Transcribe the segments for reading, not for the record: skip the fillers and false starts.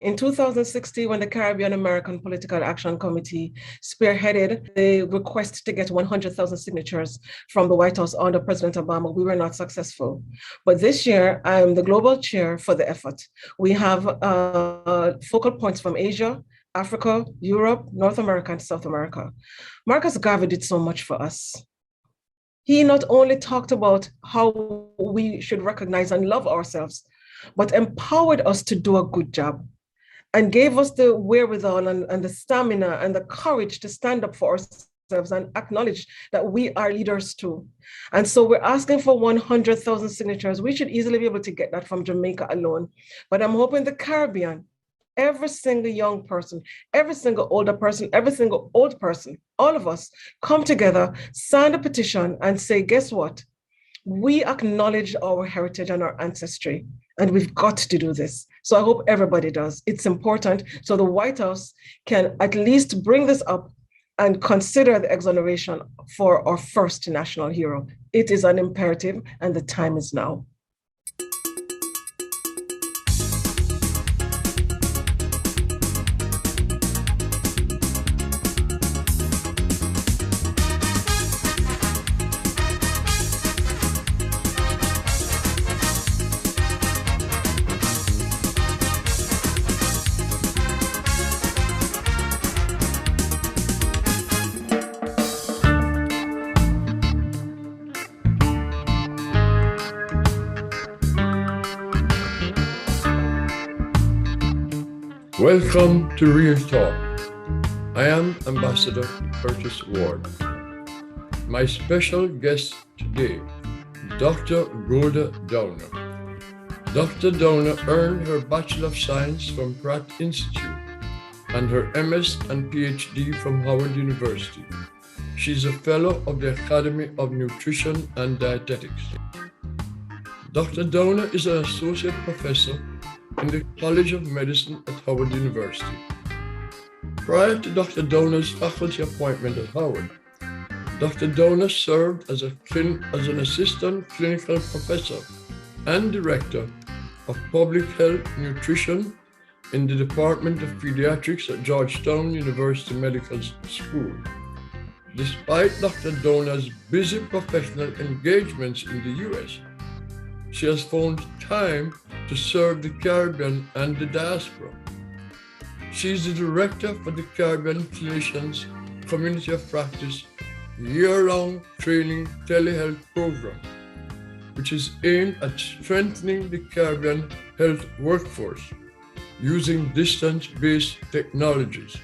In 2016, when the Caribbean American Political Action Committee spearheaded the request to get 100,000 signatures from the White House under President Obama, we were not successful. But this year, I'm the global chair for the effort. We have focal points from Asia, Africa, Europe, North America, and South America. Marcus Garvey did so much for us. He not only talked about how we should recognize and love ourselves, but empowered us to do a good job and gave us the wherewithal and the stamina and the courage to stand up for ourselves and acknowledge that we are leaders too. And so we're asking for 100,000 signatures. We should easily be able to get that from Jamaica alone. But I'm hoping the Caribbean, every single young person, every single older person, every single old person, all of us come together, sign a petition and say, guess what? We acknowledge our heritage and our ancestry, and we've got to do this. So I hope everybody does. It's important so the White House can at least bring this up and consider the exoneration for our first national hero. It is an imperative, and the time is now. Welcome to Real Talk. I am Ambassador Curtis Ward. My special guest today, Dr. Goulda Dona. Dr. Dona earned her Bachelor of Science from Pratt Institute and her MS and PhD from Howard University. She's a fellow of the Academy of Nutrition and Dietetics. Dr. Dona is an associate professor in the College of Medicine at Howard University. Prior to Dr. Dona's faculty appointment at Howard, Dr. Dona served as an assistant clinical professor and director of public health nutrition in the Department of Pediatrics at Georgetown University Medical School. Despite Dr. Dona's busy professional engagements in the US, she has found time to serve the Caribbean and the diaspora. She is the director for the Caribbean Clinicians Community of Practice year-round training telehealth program, which is aimed at strengthening the Caribbean health workforce using distance-based technologies.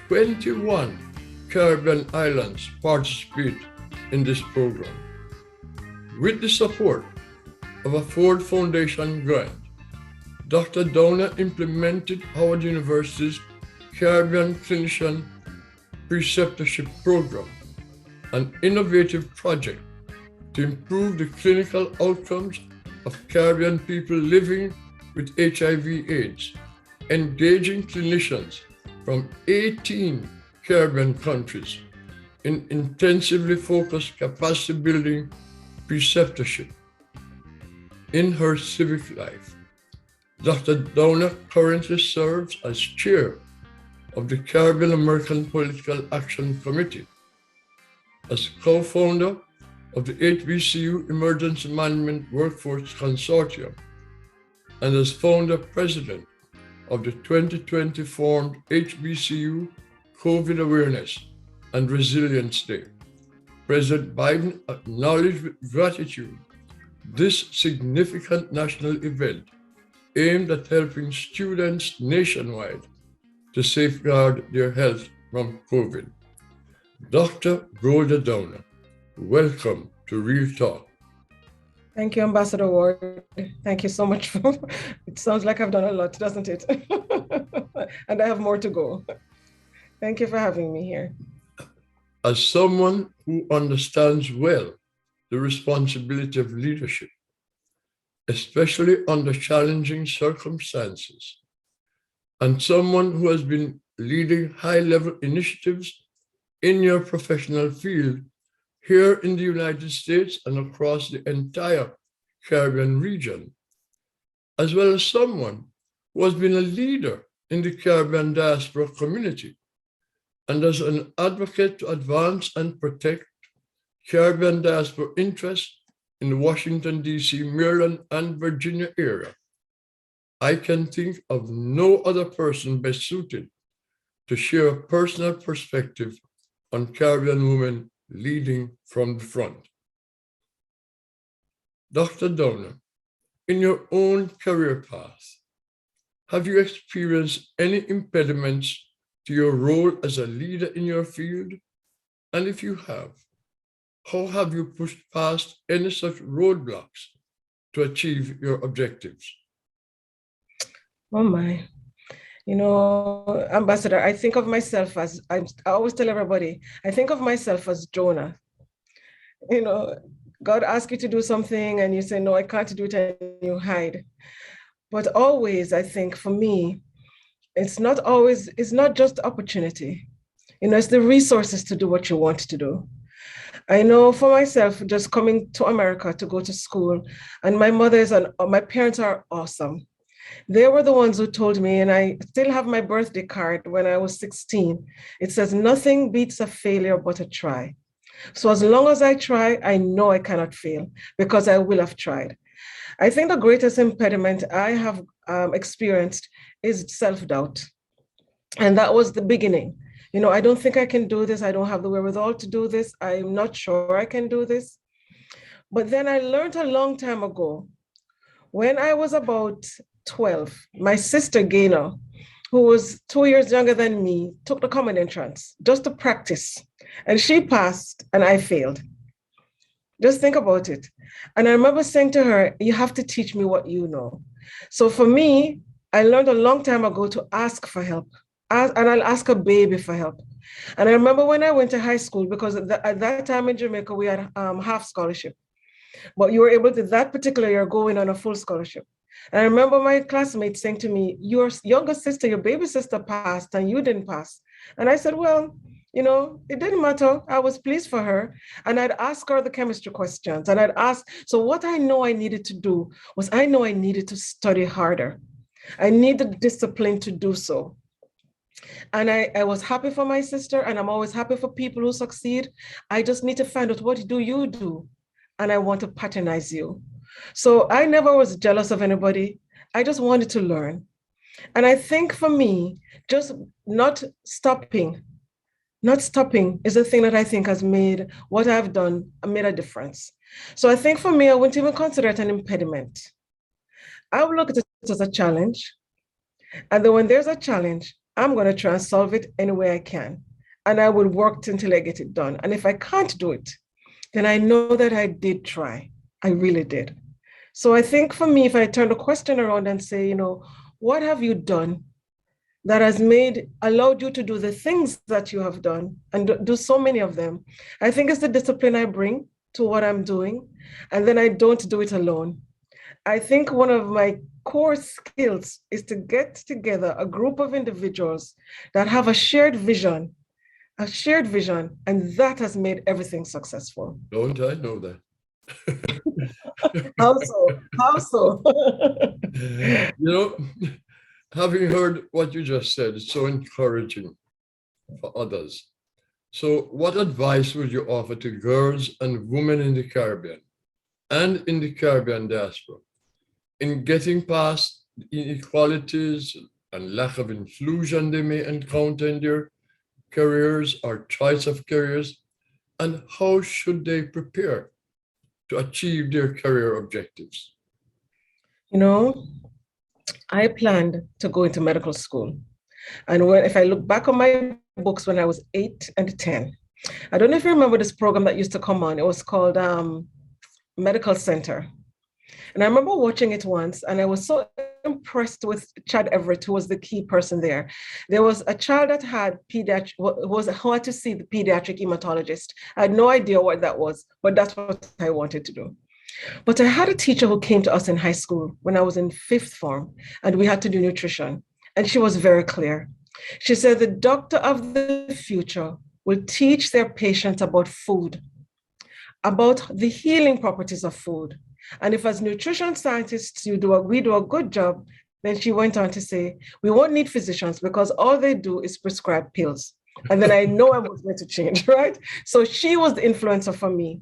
21 Caribbean islands participate in this program. With the support of a Ford Foundation grant, Dr. Dona implemented Howard University's Caribbean Clinician Preceptorship Program, an innovative project to improve the clinical outcomes of Caribbean people living with HIV/AIDS, engaging clinicians from 18 Caribbean countries in intensively focused capacity building preceptorship. In her civic life, Dr. Dona currently serves as chair of the Caribbean American Political Action Committee, as co-founder of the HBCU Emergency Management Workforce Consortium, and as founder-president of the 2020 formed HBCU COVID Awareness and Resilience Day. President Biden acknowledged with gratitude this significant national event aimed at helping students nationwide to safeguard their health from COVID. Dr. Goulda Dona, welcome to Real Talk. Thank you, Ambassador Ward. Thank you so much. It sounds like I've done a lot, doesn't it? And I have more to go. Thank you for having me here. As someone who understands well the responsibility of leadership, especially under challenging circumstances, and someone who has been leading high-level initiatives in your professional field here in the United States and across the entire Caribbean region, as well as someone who has been a leader in the Caribbean diaspora community and as an advocate to advance and protect Caribbean diaspora interests in the Washington, D.C., Maryland, and Virginia area. I can think of no other person best suited to share a personal perspective on Caribbean women leading from the front. Dr. Dona, in your own career path, have you experienced any impediments to your role as a leader in your field? And if you have, how have you pushed past any such roadblocks to achieve your objectives? Oh my. Ambassador, I think of myself as, I always tell everybody, I think of myself as Jonah. God asks you to do something and you say, no, I can't do it, and you hide. But always, I think for me, it's not just opportunity. It's the resources to do what you want to do. I know for myself, just coming to America to go to school, and my parents are awesome. They were the ones who told me, and I still have my birthday card when I was 16. It says, nothing beats a failure but a try. So as long as I try, I know I cannot fail because I will have tried. I think the greatest impediment I have experienced is self-doubt. And that was the beginning. I don't think I can do this. I don't have the wherewithal to do this. I'm not sure I can do this. But then I learned a long time ago, when I was about 12, my sister Dona, who was 2 years younger than me, took the common entrance just to practice. And she passed and I failed. Just think about it. And I remember saying to her, you have to teach me what you know. So for me, I learned a long time ago to ask for help. And I'll ask a baby for help. And I remember when I went to high school, because at that time in Jamaica, we had half scholarship. But you were able to, that particular year, go in on a full scholarship. And I remember my classmates saying to me, your younger sister, your baby sister passed and you didn't pass. And I said, well, it didn't matter. I was pleased for her. And I'd ask her the chemistry questions. And I'd ask, so what I know I needed to do was I know I needed to study harder. I needed discipline to do so. And I was happy for my sister, and I'm always happy for people who succeed. I just need to find out, what do you do? And I want to patronize you. So I never was jealous of anybody. I just wanted to learn. And I think for me, just not stopping is a thing that I think has made what I've done, made a difference. So I think for me, I wouldn't even consider it an impediment. I would look at it as a challenge. And then when there's a challenge, I'm going to try and solve it any way I can. And I will work until I get it done. And if I can't do it, then I know that I did try. I really did. So I think for me, if I turn the question around and say, what have you done that has allowed you to do the things that you have done and do so many of them? I think it's the discipline I bring to what I'm doing. And then I don't do it alone. I think one of my core skills is to get together a group of individuals that have a shared vision, and that has made everything successful. Don't I know that? How so? Having heard what you just said, it's so encouraging for others. So what advice would you offer to girls and women in the Caribbean and in the Caribbean diaspora in getting past the inequalities and lack of inclusion they may encounter in their careers or choice of careers, and how should they prepare to achieve their career objectives? I planned to go into medical school. And if I look back on my books when I was 8 and 10, I don't know if you remember this program that used to come on. It was called Medical Center. And I remember watching it once, and I was so impressed with Chad Everett, who was the key person there. There was a child that had who had to see the pediatric hematologist. I had no idea what that was, but that's what I wanted to do. But I had a teacher who came to us in high school when I was in 5th form, and we had to do nutrition. And she was very clear. She said, the doctor of the future will teach their patients about food, about the healing properties of food. And if as nutrition scientists we do a good job, Then she went on to say, we won't need physicians because all they do is prescribe pills. And then I know I was going to change, right? So she was the influencer for me.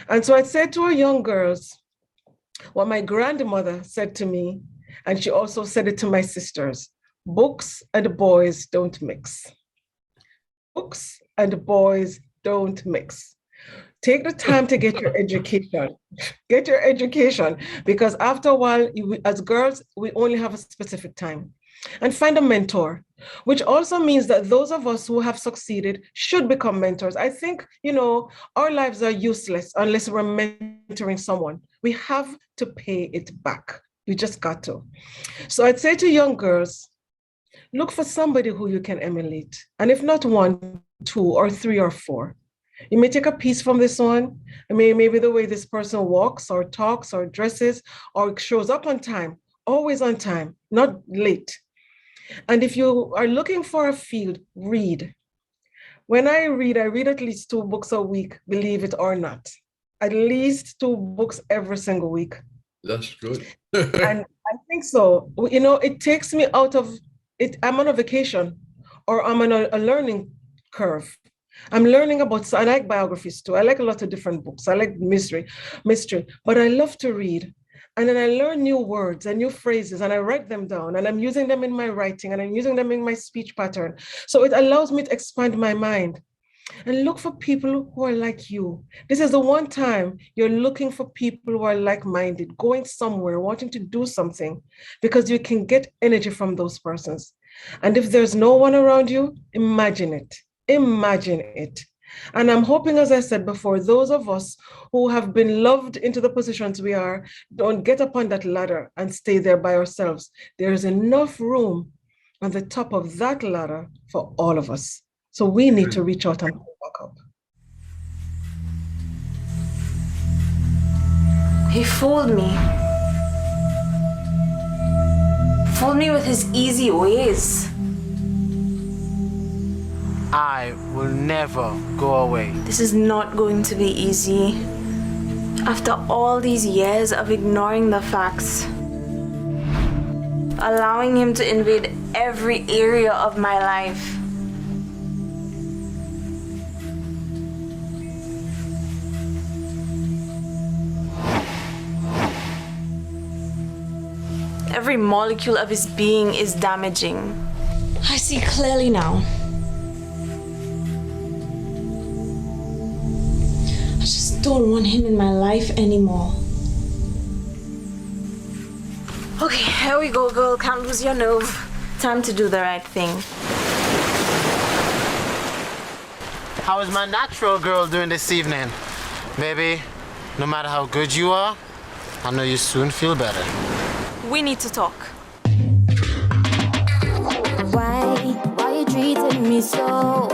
And so I said to our young girls, what my grandmother said to me, and she also said it to my sisters, books and boys don't mix. Books and boys don't mix. Take the time to get your education. Get your education, because after a while, as girls, we only have a specific time. And find a mentor, which also means that those of us who have succeeded should become mentors. I think, our lives are useless unless we're mentoring someone. We have to pay it back. You just got to. So I'd say to young girls, look for somebody who you can emulate. And if not one, two, or three, or four. You may take a piece from this one. Maybe the way this person walks or talks or dresses or shows up on time, always on time, not late. And if you are looking for a field, read. When I read at least 2 books a week, believe it or not. At least 2 books every single week. That's good. And I think so. It takes me out of it. I'm on a vacation or I'm on a learning curve. I'm learning about, I like biographies too. I like a lot of different books. I like mystery, but I love to read. And then I learn new words and new phrases and I write them down and I'm using them in my writing and I'm using them in my speech pattern. So it allows me to expand my mind and look for people who are like you. This is the one time you're looking for people who are like-minded, going somewhere, wanting to do something, because you can get energy from those persons. And if there's no one around you, imagine it. Imagine it. And I'm hoping, as I said before, those of us who have been loved into the positions we are, don't get up on that ladder and stay there by ourselves. There is enough room on the top of that ladder for all of us. So we need to reach out and pull back up. He fooled me. Fooled me with his easy ways. I will never go away. This is not going to be easy. After all these years of ignoring the facts, allowing him to invade every area of my life. Every molecule of his being is damaging. I see clearly now. I just don't want him in my life anymore. Okay, here we go, girl. Can't lose your nerve. Time to do the right thing. How is my natural girl doing this evening? Baby, no matter how good you are, I know you soon feel better. We need to talk. Why you treating me so?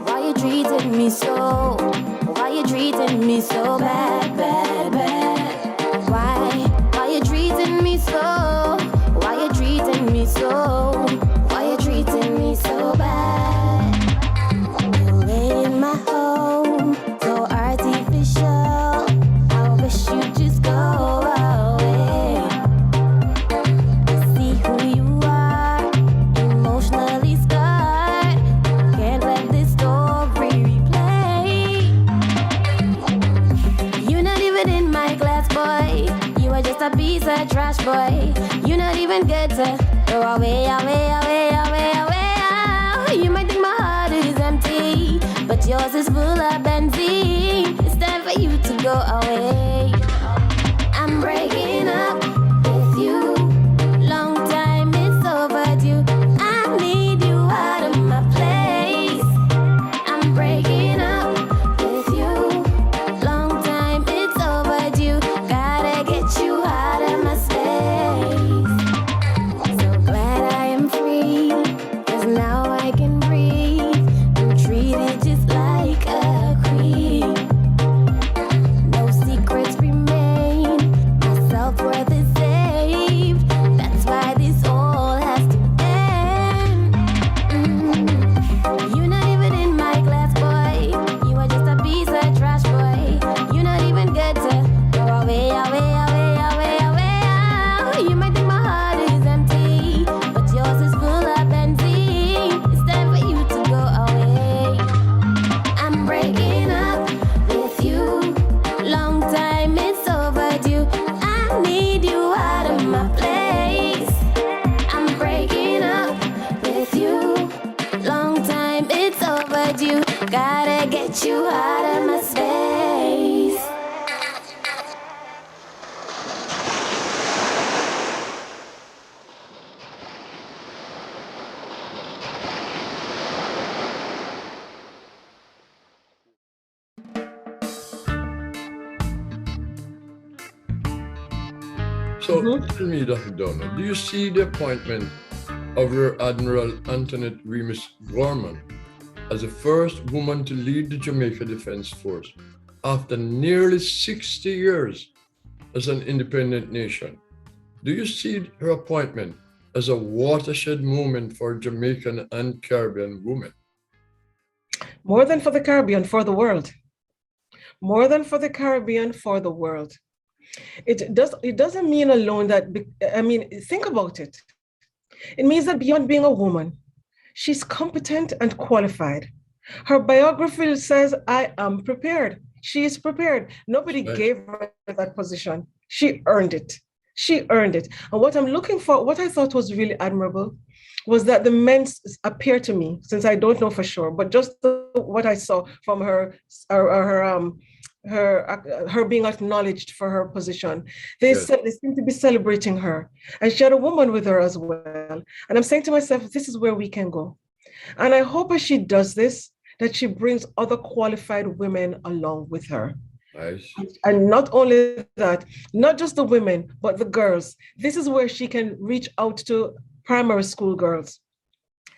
Why you treating me so? Why you treating me so bad, bad, bad? Why you treating me so? Why you treating me so? Why you treating me so bad? You in my home, so artificial. I wish you'd just go away. See who you are, emotionally scarred. Can't let this story replay. You're not even in my class, boy. You are just a piece of trash, boy. You're not even good to go away, away, away, away, away. You might think my heart is empty, but yours is full of benzene. It's time for you to go away. I'm breaking up with you. Long time it's overdue. I need you out of my place. I'm breaking up with you. Long time it's overdue. Gotta get you out of my space. So glad I am free, 'cause now I can breathe. I'm treated just like a queen. No secrets remain. out of my space. So tell me, Dr. Dona, do you see the appointment of Rear Admiral Antoinette Remus Gorman as the first woman to lead the Jamaica Defense Force after nearly 60 years as an independent nation? Do you see her appointment as a watershed moment for Jamaican and Caribbean women? More than for the Caribbean, for the world. More than for the Caribbean, for the world. It doesn't mean alone that, think about it. It means that beyond being a woman, she's competent and qualified. Her biography says, I am prepared. She is prepared. Nobody gave her that position. She earned it. She earned it. And what I'm looking for, what I thought was really admirable, was that the men appear to me, since I don't know for sure, but just what I saw from her being acknowledged for her position. They seem to be celebrating her. And she had a woman with her as well. And I'm saying to myself, this is where we can go. And I hope as she does this, that she brings other qualified women along with her. Nice. And not only that, not just the women, but the girls. This is where she can reach out to primary school girls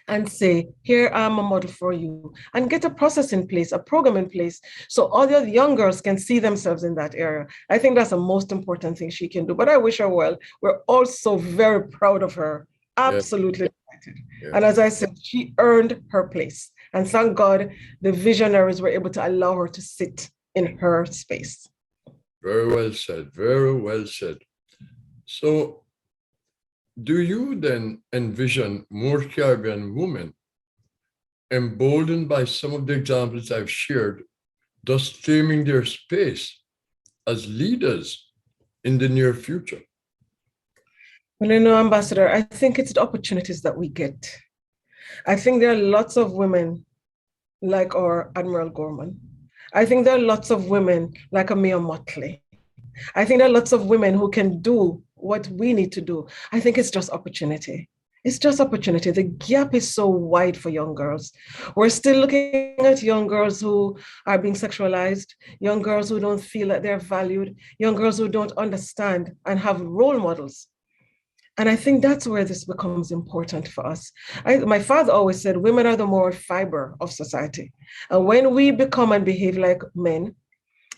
and say, here, I'm a model for you, and get a process in place, a program in place, so all the young girls can see themselves in that area. I think that's the most important thing she can do, but I wish her well. We're also very proud of her, absolutely delighted. Yeah. And as I said, she earned her place, and thank God the visionaries were able to allow her to sit in her space. Very well said, very well said. So, do you then envision more Caribbean women emboldened by some of the examples I've shared, thus claiming their space as leaders in the near future? Well, Ambassador, I think it's the opportunities that we get. I think there are lots of women like our Admiral Gorman. I think there are lots of women like Amia Motley. I think there are lots of women who can do what we need to do. I think it's just opportunity. It's just opportunity. The gap is so wide for young girls. We're still looking at young girls who are being sexualized, young girls who don't feel that they're valued, young girls who don't understand and have role models. And I think that's where this becomes important for us. My father always said, women are the moral fiber of society. And when we become and behave like men,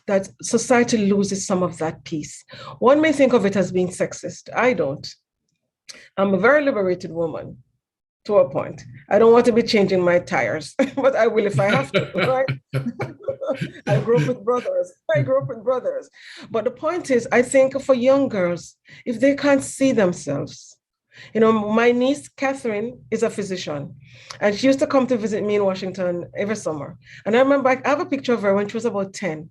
that society loses some of that piece. One may think of it as being sexist. I don't. I'm a very liberated woman to a point. I don't want to be changing my tires, but I will if I have to, right? I grew up with brothers. But the point is, I think for young girls, if they can't see themselves, my niece, Catherine, is a physician, and she used to come to visit me in Washington every summer. And I remember I have a picture of her when she was about 10.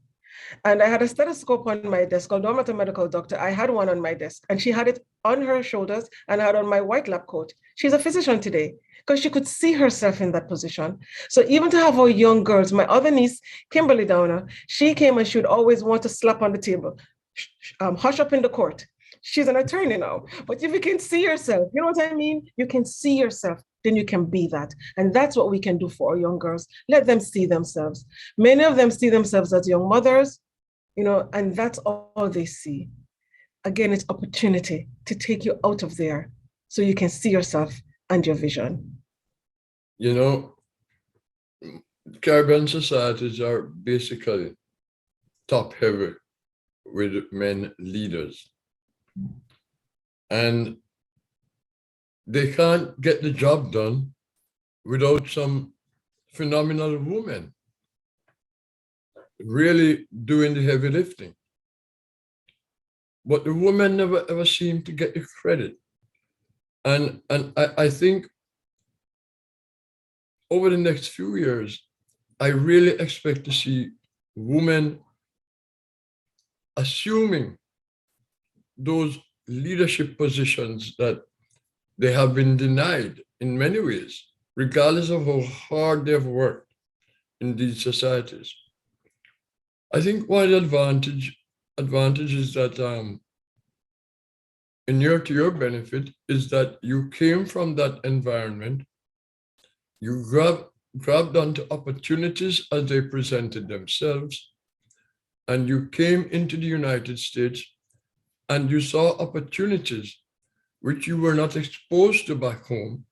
And I had a stethoscope on my desk. Although I'm not a medical doctor, I had one on my desk, and she had it on her shoulders and I had on my white lab coat. She's a physician today because she could see herself in that position. So even to have our young girls, my other niece, Kimberly Dona, she came and she would always want to slap on the table, hush up in the court. She's an attorney now. But if you can see yourself, you know what I mean? You can see yourself, then you can be that. And that's what we can do for our young girls. Let them see themselves. Many of them see themselves as young mothers, and that's all they see. Again, it's opportunity to take you out of there so you can see yourself and your vision. Caribbean societies are basically top heavy with men leaders. And they can't get the job done without some phenomenal women really doing the heavy lifting. But the women never ever seem to get the credit. And I think over the next few years, I really expect to see women assuming those leadership positions that they have been denied in many ways, regardless of how hard they've worked in these societies. I think one advantage is that to your benefit is that you came from that environment, you grabbed onto opportunities as they presented themselves, and you came into the United States and you saw opportunities which you were not exposed to back home,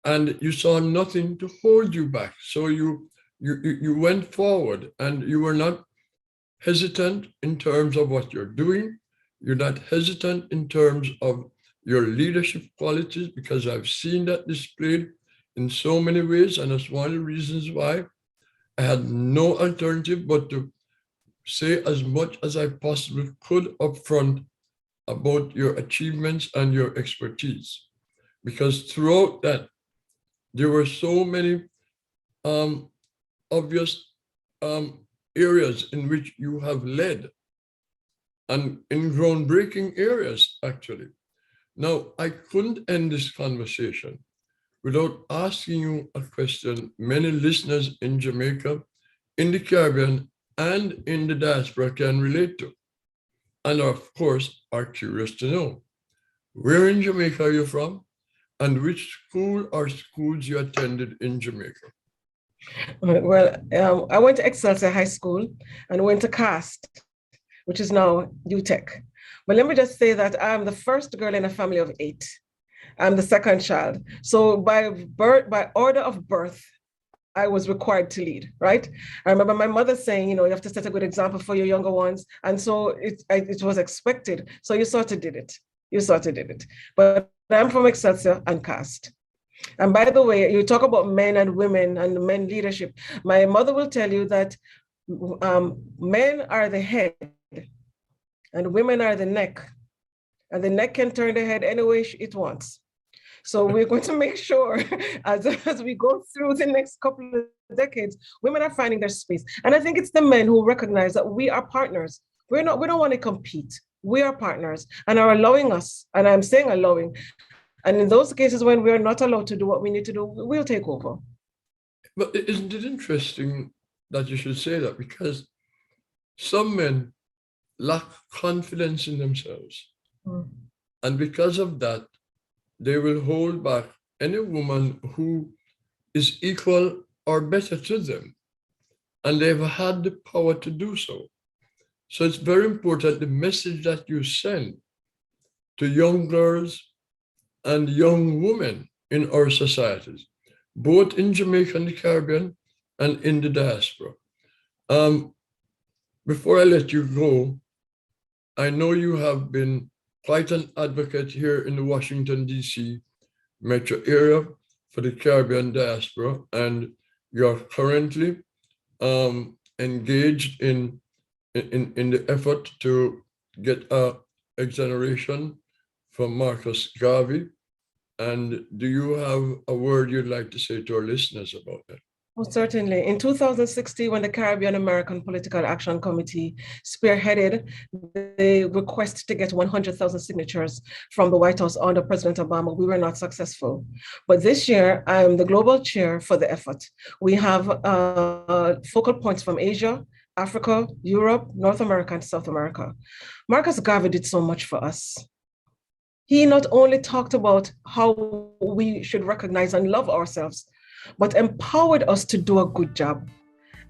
and you saw nothing to hold you back. So you went forward, and you were not hesitant in terms of what you're doing. You're not hesitant in terms of your leadership qualities, because I've seen that displayed in so many ways. And that's one of the reasons why I had no alternative but to say as much as I possibly could upfront about your achievements and your expertise. Because throughout that, there were so many obvious areas in which you have led, and in groundbreaking areas, actually. Now, I couldn't end this conversation without asking you a question many listeners in Jamaica, in the Caribbean, and in the diaspora can relate to, and of course, are curious to know. Where in Jamaica are you from, and which school or schools you attended in Jamaica? Well, I went to Excelsior High School and went to CAST, which is now UTEC. But let me just say that I'm the first girl in a family of 8. I'm the second child. So by order of birth, I was required to lead, right? I remember my mother saying, you have to set a good example for your younger ones. And so it was expected. So you sort of did it. But I'm from Excelsior and CAST. And by the way, you talk about men and women and men leadership. My mother will tell you that men are the head and women are the neck. And the neck can turn the head any way it wants. So we're going to make sure as we go through the next couple of decades, women are finding their space. And I think it's the men who recognize that we are partners. We don't want to compete. We are partners and are allowing us, and I'm saying allowing. And in those cases when we are not allowed to do what we need to do, we'll take over. But isn't it interesting that you should say that? Because some men lack confidence in themselves. Mm. And because of that, they will hold back any woman who is equal or better to them. And they've had the power to do so. So it's very important, the message that you send to young girls and young women in our societies, both in Jamaica and the Caribbean and in the diaspora. Before I let you go, I know you have been quite an advocate here in the Washington, D.C. metro area for the Caribbean diaspora, and you're currently engaged in the effort to get an exoneration from Marcus Garvey. And do you have a word you'd like to say to our listeners about that? Well, certainly. In 2016, when the Caribbean American Political Action Committee spearheaded the request to get 100,000 signatures from the White House under President Obama, we were not successful. But this year, I'm the global chair for the effort. We have focal points from Asia, Africa, Europe, North America, and South America. Marcus Garvey did so much for us. He not only talked about how we should recognize and love ourselves, but empowered us to do a good job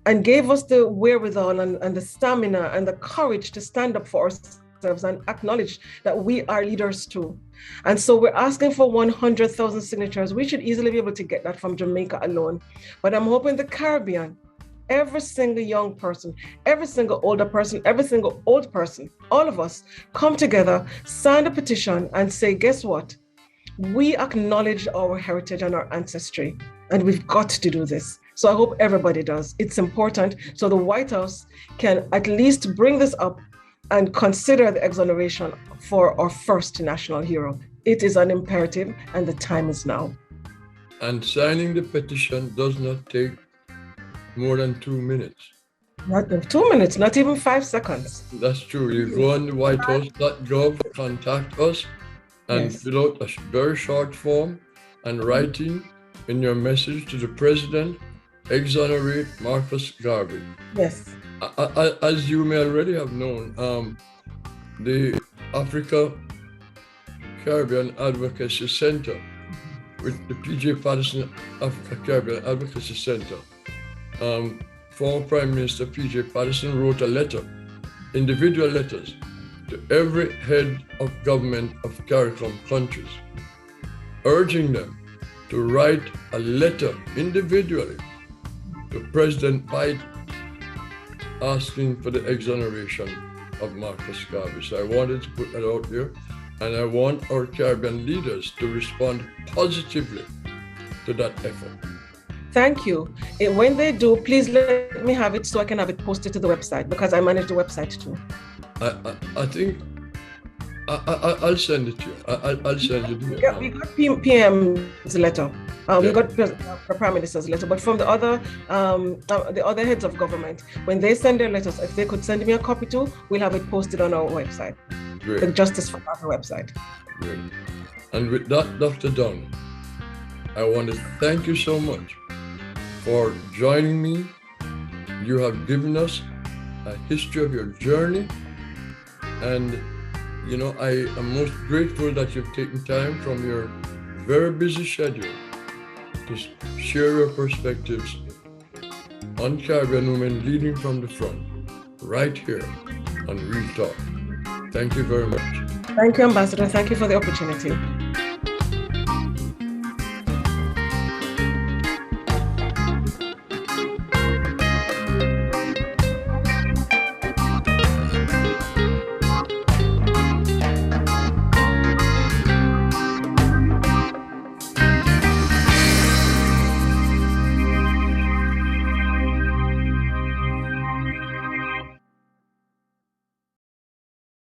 and gave us the wherewithal and the stamina and the courage to stand up for ourselves and acknowledge that we are leaders too. And so we're asking for 100,000 signatures. We should easily be able to get that from Jamaica alone. But I'm hoping the Caribbean, every single young person, every single older person, every single old person, all of us come together, sign a petition and say, guess what? We acknowledge our heritage and our ancestry, and we've got to do this. So I hope everybody does. It's important so the White House can at least bring this up and consider the exoneration for our first national hero. It is an imperative, and the time is now. And signing the petition does not take more than 2 minutes. Not 2 minutes, not even 5 seconds. That's true. You go on the whitehouse.gov, contact us, and fill out a very short form and writing in your message to the president, exonerate Marcus Garvey. Yes. As you may already have known, the Africa Caribbean Advocacy Center, with the P.J. Patterson Africa Caribbean Advocacy Center, former Prime Minister P.J. Patterson wrote a letter, individual letters, to every head of government of CARICOM countries, urging them to write a letter individually to President Biden asking for the exoneration of Marcus Garvey. So I wanted to put that out there, and I want our Caribbean leaders to respond positively to that effort. Thank you. When they do, please let me have it so I can have it posted to the website, because I manage the website too. I think I'll send it to you. I'll send it to you. We got PM's letter. We got the Prime Minister's letter, but from the other heads of government, when they send their letters, if they could send me a copy too, we'll have it posted on our website, Great. the Justice4Garvey website. Great. And with that, Dr. Dona, I want to thank you so much for joining me. You have given us a history of your journey, and you know, I am most grateful that you've taken time from your very busy schedule to share your perspectives on Caribbean women leading from the front, right here on Real Talk. Thank you very much. Thank you, Ambassador. Thank you for the opportunity.